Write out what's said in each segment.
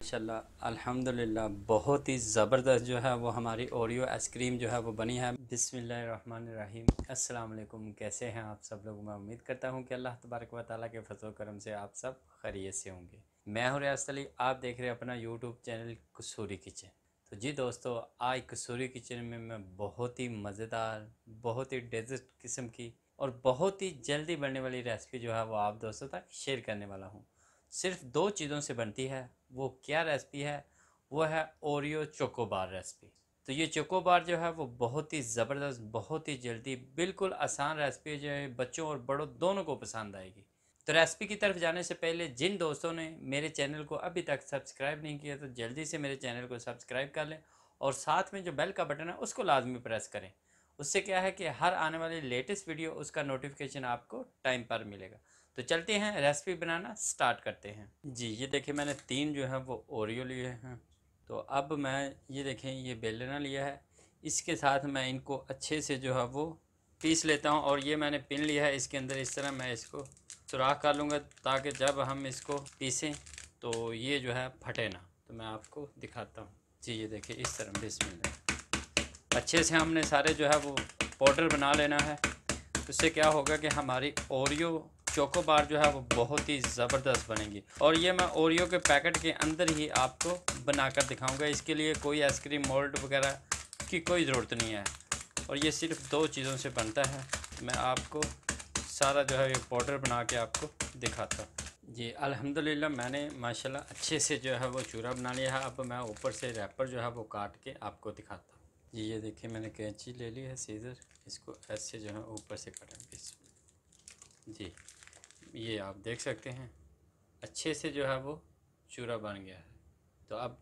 माशाल्लाह अल्हम्दुलिल्लाह बहुत ही ज़बरदस्त जो है वो हमारी ओरियो आइसक्रीम जो है वो बनी है। बिस्मिल्लाहिर्रहमानिर्रहीम। अस्सलाम वालेकुम, कैसे हैं आप सब लोग। मैं उम्मीद करता हूं कि अल्लाह तबारक व तआला के फज़ल करम से आप सब खैरियत से होंगे। मैं हूं रियासत अली, आप देख रहे हैं अपना यूट्यूब चैनल कसूरी किचन। तो जी दोस्तों, आज कसूरी किचन में मैं बहुत ही मज़ेदार, बहुत ही डेजर्ट किस्म की और बहुत ही जल्दी बनने वाली रेसिपी जो है वो आप दोस्तों तक शेयर करने वाला हूँ। सिर्फ दो चीज़ों से बनती है। वो क्या रेसिपी है? वो है ओरियो चोकोबार रेसिपी। तो ये चोकोबार जो है वो बहुत ही ज़बरदस्त, बहुत ही जल्दी, बिल्कुल आसान रेसिपी जो है बच्चों और बड़ों दोनों को पसंद आएगी। तो रेसिपी की तरफ जाने से पहले जिन दोस्तों ने मेरे चैनल को अभी तक सब्सक्राइब नहीं किया तो जल्दी से मेरे चैनल को सब्सक्राइब कर लें और साथ में जो बेल का बटन है उसको लाजमी प्रेस करें। उससे क्या है कि हर आने वाली लेटेस्ट वीडियो उसका नोटिफिकेशन आपको टाइम पर मिलेगा। तो चलते हैं, रेसिपी बनाना स्टार्ट करते हैं। जी ये देखिए, मैंने 3 जो है वो ओरियो लिए हैं। तो अब मैं ये देखें, ये बेलना लिया है, इसके साथ मैं इनको अच्छे से जो है वो पीस लेता हूँ। और ये मैंने पिन लिया है, इसके अंदर इस तरह मैं इसको सुराख कर लूँगा ताकि जब हम इसको पीसें तो ये जो है फटे ना। तो मैं आपको दिखाता हूँ। जी ये देखिए, इस तरह बिस्मिल्लाह अच्छे से हमने सारे जो है वो पाउडर बना लेना है। उससे क्या होगा कि हमारी ओरियो चोकोबार जो है वो बहुत ही ज़बरदस्त बनेगी। और ये मैं ओरियो के पैकेट के अंदर ही आपको बनाकर दिखाऊंगा। इसके लिए कोई आइसक्रीम मोल्ड वगैरह की कोई ज़रूरत नहीं है और ये सिर्फ दो चीज़ों से बनता है। मैं आपको सारा जो है ये पाउडर बना के आपको दिखाता हूँ। जी अल्हम्दुलिल्लाह मैंने माशाल्लाह अच्छे से जो है वो चूरा बना लिया है। अब मैं ऊपर से रैपर जो है वो काट के आपको दिखाता हूँ। जी ये देखिए, मैंने कैंची ले ली है, सीज़र, इसको ऐसे जो है ऊपर से कटेंगे। जी ये आप देख सकते हैं अच्छे से जो है वो चूरा बन गया है। तो अब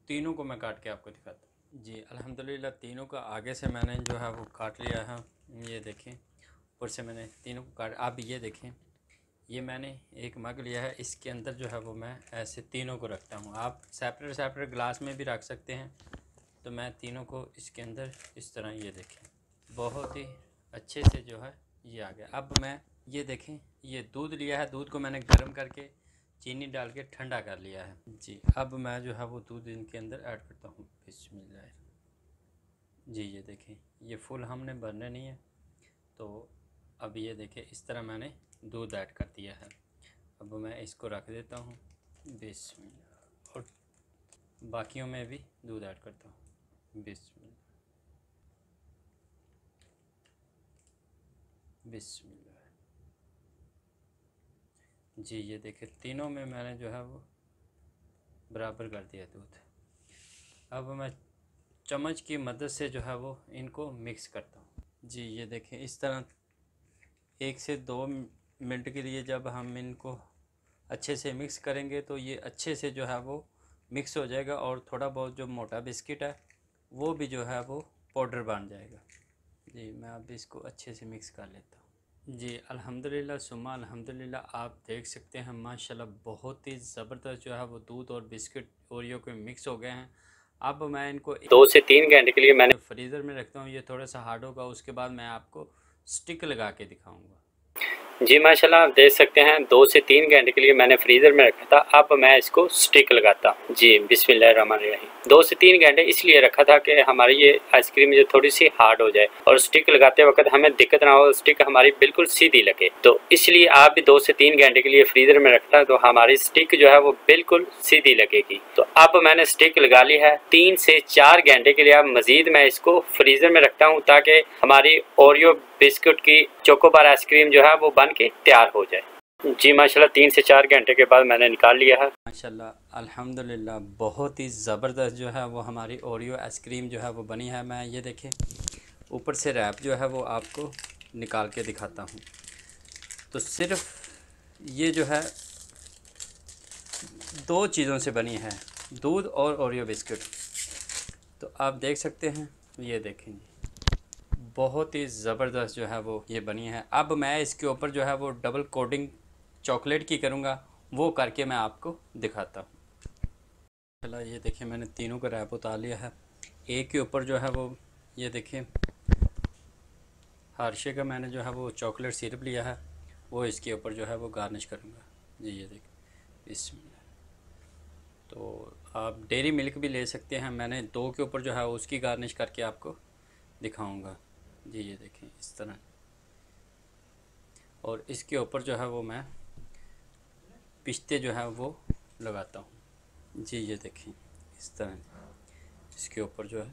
तीनों को मैं काट के आपको दिखाता हूँ। जी अल्हम्दुलिल्लाह तीनों का आगे से मैंने जो है वो काट लिया है। ये देखें, ऊपर से मैंने तीनों को काट। अब ये देखें, ये मैंने एक मग लिया है, इसके अंदर जो है वो मैं ऐसे तीनों को रखता हूँ। आप सेपरेट सेपरेट ग्लास में भी रख सकते हैं। तो मैं तीनों को इसके अंदर इस तरह, ये देखें बहुत ही अच्छे से जो है ये आ गया। अब मैं ये देखें, ये दूध लिया है, दूध को मैंने गर्म करके चीनी डाल के ठंडा कर लिया है। जी अब मैं जो है वो दूध इनके अंदर ऐड करता हूँ। बिस्मिल्लाह। जी ये देखें, ये फुल हमने भरना नहीं है। तो अब ये देखें, इस तरह मैंने दूध ऐड कर दिया है। अब मैं इसको रख देता हूँ। बिस्मिल्लाह। और बाकियों में भी दूध ऐड करता हूँ। बिस्मिल्लाह बिस्मिल्लाह। जी ये देखिए, तीनों में मैंने जो है वो बराबर कर दिया दूध। अब मैं चम्मच की मदद से जो है वो इनको मिक्स करता हूँ। जी ये देखें, इस तरह 1 से 2 मिनट के लिए जब हम इनको अच्छे से मिक्स करेंगे तो ये अच्छे से जो है वो मिक्स हो जाएगा और थोड़ा बहुत जो मोटा बिस्किट है वो भी जो है वो पाउडर बन जाएगा। जी मैं अब इसको अच्छे से मिक्स कर लेता हूँ। जी अल्हम्दुलिल्लाह सुम्मा अल्हम्दुलिल्लाह, आप देख सकते हैं माशाल्लाह बहुत ही ज़बरदस्त जो है वो दूध और बिस्किट ओरियो के मिक्स हो गए हैं। अब मैं इनको 2 से 3 घंटे के लिए मैंने फ्रीज़र में रखता हूँ। ये थोड़ा सा हार्ड होगा, उसके बाद मैं आपको स्टिक लगा के दिखाऊंगा। जी माशाल्लाह, आप देख सकते हैं 2 से 3 घंटे के लिए मैंने फ्रीज़र में रखा था। अब मैं इसको स्टिक लगाता हूँ। जी बिस्मिल्लाहिर्रहमानिर्रहीम। 2 से 3 घंटे इसलिए रखा था कि हमारी ये आइसक्रीम जो थोड़ी सी हार्ड हो जाए और स्टिक लगाते वक्त हमें दिक्कत ना हो, स्टिक हमारी बिल्कुल सीधी लगे। तो इसलिए आप भी 2 से 3 घंटे के लिए फ्रीज़र में रखता है तो हमारी स्टिक जो है वो बिल्कुल सीधी लगेगी। तो अब मैंने स्टिक लगा ली है। 3 से 4 घंटे के लिए अब मजीद मैं इसको फ्रीज़र में रखता हूँ ताकि हमारी ओरियो बिस्कुट की चोकोबार आइसक्रीम जो है वो बन के तैयार हो जाए। जी माशाल्लाह 3 से 4 घंटे के बाद मैंने निकाल लिया है। माशाल्लाह अल्हम्दुलिल्लाह बहुत ही ज़बरदस्त जो है वो हमारी ओरियो आइसक्रीम जो है वो बनी है। मैं ये देखें ऊपर से रैप जो है वो आपको निकाल के दिखाता हूँ। तो सिर्फ ये जो है दो चीज़ों से बनी है, दूध और ओरियो बिस्कुट। तो आप देख सकते हैं, ये देखेंगे बहुत ही ज़बरदस्त जो है वो ये बनी है। अब मैं इसके ऊपर जो है वो डबल कोटिंग चॉकलेट की करूँगा, वो करके मैं आपको दिखाता हूँ। चलो ये देखिए, मैंने तीनों का रैप उतार लिया है। एक के ऊपर जो है वो ये देखिए हार्शे का मैंने जो है वो चॉकलेट सिरप लिया है, वो इसके ऊपर जो है वो गार्निश करूँगा। जी ये देखिए, इसमें तो आप डेयरी मिल्क भी ले सकते हैं। मैंने 2 के ऊपर जो है उसकी गार्निश करके आपको दिखाऊंगा जी। ये देखें इस तरह, और इसके ऊपर जो है वो मैं पिस्ते जो है वो लगाता हूँ जी। ये देखें इस तरह इसके ऊपर जो है,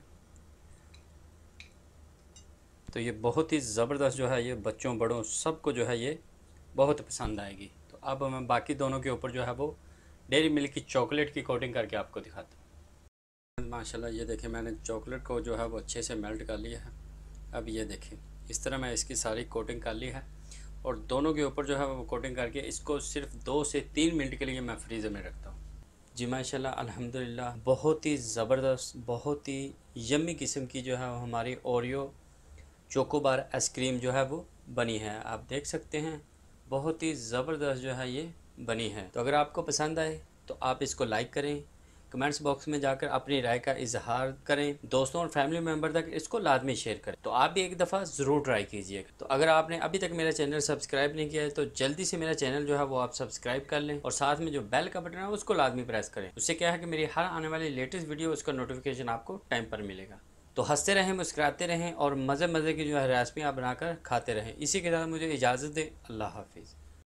तो ये बहुत ही ज़बरदस्त जो है, ये बच्चों बड़ों सबको जो है ये बहुत पसंद आएगी। तो अब मैं बाकी दोनों के ऊपर जो है वो डेयरी मिल्क की चॉकलेट की कोटिंग करके आपको दिखाता हूँ। माशाल्लाह ये देखें मैंने चॉकलेट को जो है वो अच्छे से मेल्ट कर लिया है। अब ये देखें इस तरह मैं इसकी सारी कोटिंग कर ली है, और दोनों के ऊपर जो है वो कोटिंग करके इसको सिर्फ 2 से 3 मिनट के लिए मैं फ्रीज़र में रखता हूँ जी। माशाल्लाह अल्हम्दुलिल्लाह बहुत ही ज़बरदस्त, बहुत ही यम्मी किस्म की जो है वो हमारी ओरियो चोकोबार आइसक्रीम जो है वो बनी है। आप देख सकते हैं बहुत ही ज़बरदस्त जो है ये बनी है। तो अगर आपको पसंद आए तो आप इसको लाइक करें, कमेंट्स बॉक्स में जाकर अपनी राय का इजहार करें, दोस्तों और फैमिली मेम्बर तक इसको लाजमी शेयर करें। तो आप भी एक दफ़ा ज़रूर ट्राई कीजिएगा। तो अगर आपने अभी तक मेरा चैनल सब्सक्राइब नहीं किया है तो जल्दी से मेरा चैनल जो है वो आप सब्सक्राइब कर लें, और साथ में जो बेल का बटन है उसको लाजमी प्रेस करें। उससे क्या है कि मेरी हर आने वाली लेटेस्ट वीडियो उसका नोटिफिकेशन आपको टाइम पर मिलेगा। तो हंसते रहें, मुस्कुराते रहें, और मज़े मज़े की जो है रेसिपी आप बनाकर खाते रहें। इसी के साथ मुझे इजाज़त दें। अल्लाह हाफिज़।